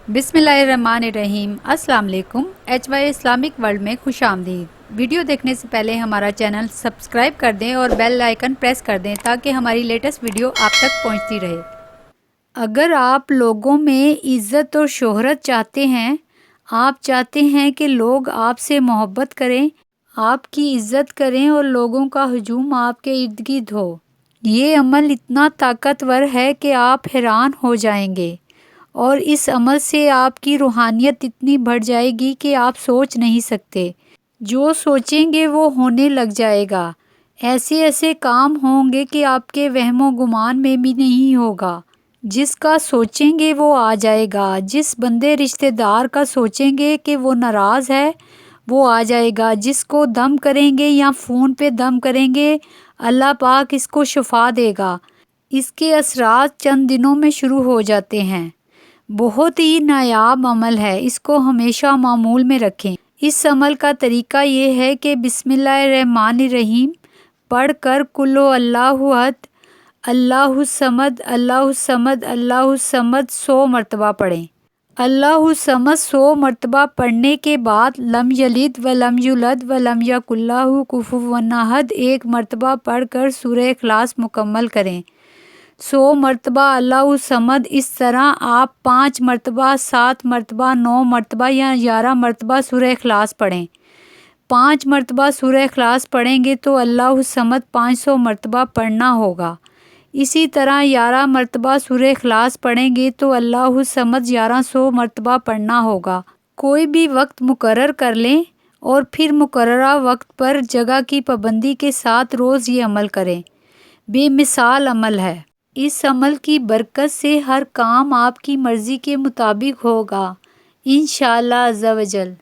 बिस्मिल्लाहिर्रहमानिर्रहीम। अस्सलाम वालेकुम। HY इस्लामिक वर्ल्ड में खुश आमदीद। वीडियो देखने से पहले हमारा चैनल सब्सक्राइब कर दें और बेल आइकन प्रेस कर दें ताकि हमारी लेटेस्ट वीडियो आप तक पहुंचती रहे। अगर आप लोगों में इज़्ज़त और शोहरत चाहते हैं, आप चाहते हैं कि लोग आपसे मोहब्बत करें, आपकी इज़्ज़त करें और लोगों का हुजूम आपके इर्द गिर्द हो, ये अमल इतना ताकतवर है कि आप हैरान हो जाएंगे और इस अमल से आपकी रूहानियत इतनी बढ़ जाएगी कि आप सोच नहीं सकते। जो सोचेंगे वो होने लग जाएगा। ऐसे ऐसे काम होंगे कि आपके वहमो गुमान में भी नहीं होगा। जिसका सोचेंगे वो आ जाएगा। जिस बंदे रिश्तेदार का सोचेंगे कि वो नाराज़ है, वो आ जाएगा। जिसको दम करेंगे या फ़ोन पे दम करेंगे, अल्लाह पाक इसको शिफा देगा। इसके असरात चंद दिनों में शुरू हो जाते हैं। बहुत ही नायाब अमल है, इसको हमेशा मामूल में रखें। इस अमल का तरीका ये है कि बिस्मिल्लाहिर्रहमानिर्रहीम पढ़ कर कुल्हु अल्लाहु अहद, अल्लाहु समद, अल्लाहु समद, अल्लाहु समद 100 मरतबा पढ़ें। अल्लाहु समद 100 मरतबा पढ़ने के बाद लम यलिद व लम युलद व लम यकुल लहु कुफुवन अहद 1 मरतबा पढ़ कर सूरह इखलास मुकम्मल करें। 100 मरतबा अल्लाहु समद। इस तरह आप 5 मरतबा, 7 मरतबा, 9 मरतबा या 11 मरतबा सूरह इखलास पढ़ें। 5 मरतबा सूरह इखलास पढ़ेंगे तो अल्लाहु समद 500 मरतबा पढ़ना होगा। इसी तरह 11 मरतबा सूरह इखलास पढ़ेंगे तो अल्लाहु समद 1100 मरतबा पढ़ना होगा। कोई भी वक्त मुकर्रर कर लें और फिर मुकर्ररा वक्त पर जगह की पाबंदी के साथ रोज़ ये अमल करें। बेमिसाल अमल है। इस अमल की बरकत से हर काम आपकी मर्ज़ी के मुताबिक होगा, इंशाअल्लाह अज़्ज़ा वजल।